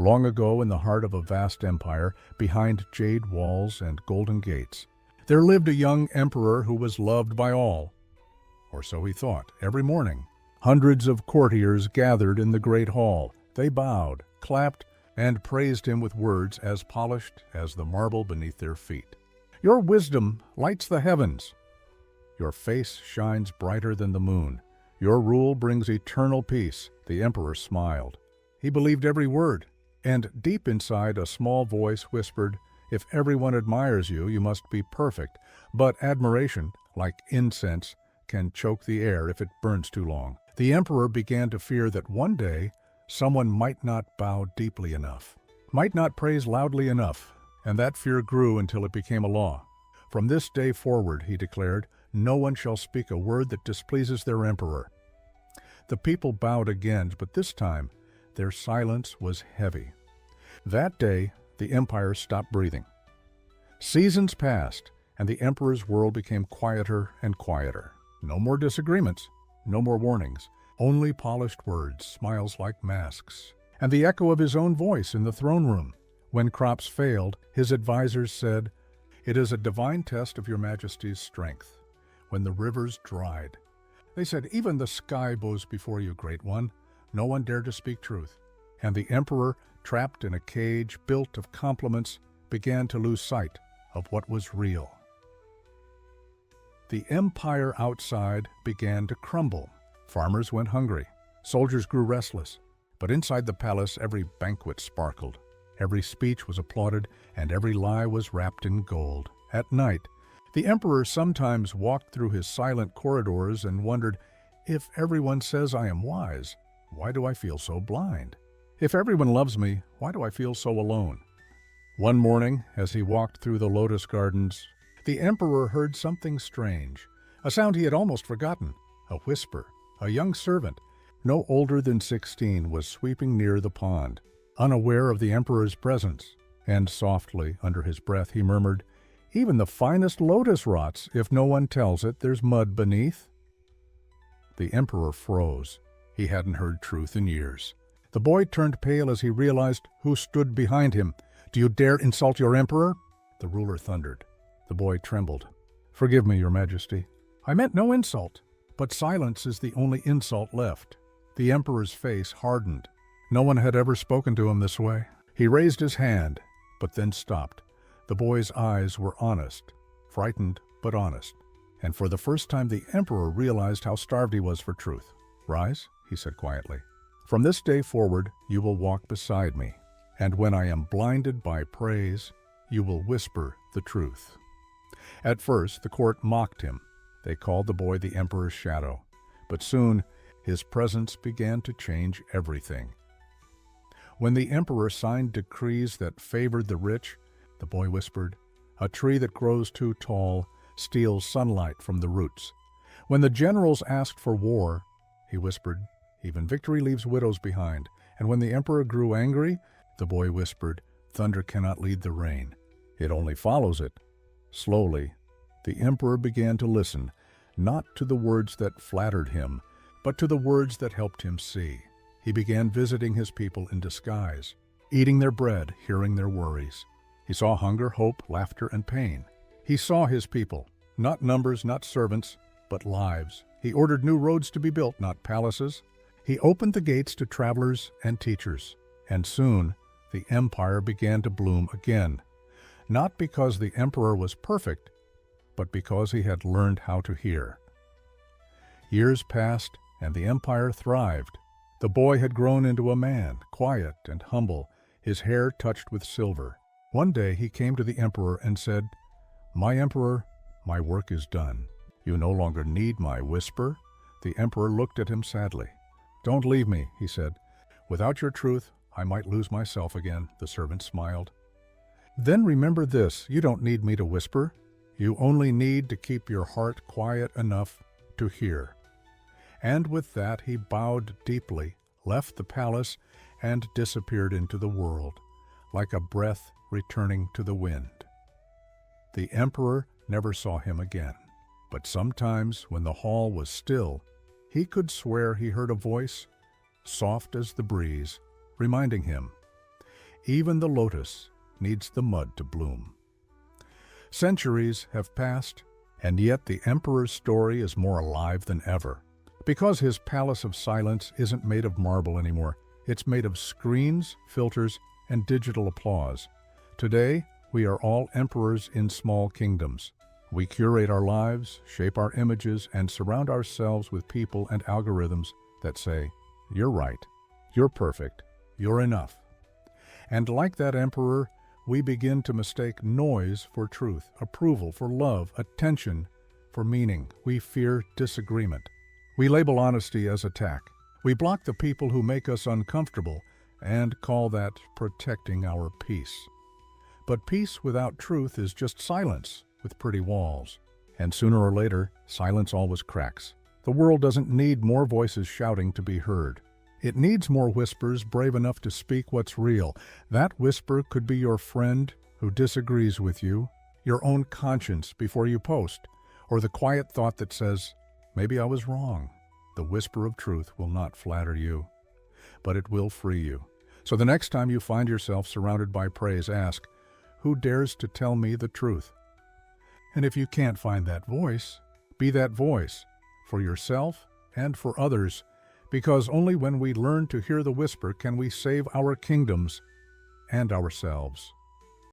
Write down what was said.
long ago in the heart of a vast empire, behind jade walls and golden gates, there lived a young emperor who was loved by all. Or so he thought. Every morning, hundreds of courtiers gathered in the great hall. They bowed, clapped, and praised him with words as polished as the marble beneath their feet. "Your wisdom lights the heavens. Your face shines brighter than the moon. Your rule brings eternal peace." The emperor smiled. He believed every word, and deep inside a small voice whispered, "If everyone admires you, you must be perfect. But admiration, like incense, can choke the air if it burns too long." The emperor began to fear that one day someone might not bow deeply enough, might not praise loudly enough, and that fear grew until it became a law. "From this day forward," he declared, "no one shall speak a word that displeases their emperor." The people bowed again, but this time their silence was heavy. That day, the empire stopped breathing. Seasons passed, and the emperor's world became quieter and quieter. No more disagreements, no more warnings, only polished words, smiles like masks, and the echo of his own voice in the throne room. When crops failed, his advisors said, "It is a divine test of your majesty's strength." When the rivers dried, they said, "Even the sky bows before you, great one." No one dared to speak truth, and the emperor, trapped in a cage built of compliments, began to lose sight of what was real. The empire outside began to crumble. Farmers went hungry. Soldiers grew restless. But inside the palace, every banquet sparkled. Every speech was applauded, and every lie was wrapped in gold. At night, the emperor sometimes walked through his silent corridors and wondered, "If everyone says I am wise, why do I feel so blind? If everyone loves me, why do I feel so alone?" One morning, as he walked through the lotus gardens, the emperor heard something strange, a sound he had almost forgotten, a whisper. A young servant, no older than 16, was sweeping near the pond, unaware of the emperor's presence, and softly, under his breath, he murmured, "Even the finest lotus rots. If no one tells it, there's mud beneath." The emperor froze. He hadn't heard truth in years. The boy turned pale as he realized who stood behind him. "Do you dare insult your emperor?" The ruler thundered. The boy trembled. "Forgive me, your majesty. I meant no insult." But silence is the only insult left. The emperor's face hardened. No one had ever spoken to him this way. He raised his hand, but then stopped. The boy's eyes were honest, frightened but honest. And for the first time the emperor realized how starved he was for truth. "Rise," he said quietly. "From this day forward you will walk beside me, and when I am blinded by praise, you will whisper the truth." At first the court mocked him. They called the boy the emperor's shadow, but soon his presence began to change everything. When the emperor signed decrees that favored the rich, the boy whispered, "A tree that grows too tall steals sunlight from the roots." When the generals asked for war, he whispered, "Even victory leaves widows behind." And when the emperor grew angry, the boy whispered, "Thunder cannot lead the rain. It only follows it." Slowly, the emperor began to listen, not to the words that flattered him, but to the words that helped him see. He began visiting his people in disguise, eating their bread, hearing their worries. He saw hunger, hope, laughter, and pain. He saw his people, not numbers, not servants, but lives. He ordered new roads to be built, not palaces. He opened the gates to travelers and teachers. And soon, the empire began to bloom again, not because the emperor was perfect, but because he had learned how to hear. Years passed, and the empire thrived. The boy had grown into a man, quiet and humble, his hair touched with silver. One day he came to the emperor and said, "My emperor, my work is done. You no longer need my whisper." The emperor looked at him sadly. "Don't leave me," he said. "Without your truth, I might lose myself again." The servant smiled. "Then remember this, you don't need me to whisper. You only need to keep your heart quiet enough to hear." And with that he bowed deeply, left the palace, and disappeared into the world, like a breath returning to the wind. The emperor never saw him again, but sometimes when the hall was still, he could swear he heard a voice, soft as the breeze, reminding him, Even the lotus needs the mud to bloom. Centuries have passed, and yet the emperor's story is more alive than ever. Because his palace of silence isn't made of marble anymore. It's made of screens, filters, and digital applause. Today, we are all emperors in small kingdoms. We curate our lives, shape our images, and surround ourselves with people and algorithms that say, "You're right, you're perfect, you're enough." And like that emperor, we begin to mistake noise for truth, approval for love, attention for meaning. We fear disagreement. We label honesty as attack. We block the people who make us uncomfortable and call that protecting our peace. But peace without truth is just silence with pretty walls. And sooner or later, silence always cracks. The world doesn't need more voices shouting to be heard. It needs more whispers brave enough to speak what's real. That whisper could be your friend who disagrees with you, your own conscience before you post, or the quiet thought that says, "Maybe I was wrong." The whisper of truth will not flatter you, but it will free you. So the next time you find yourself surrounded by praise, ask, "Who dares to tell me the truth?" And if you can't find that voice, be that voice for yourself and for others, because only when we learn to hear the whisper can we save our kingdoms and ourselves.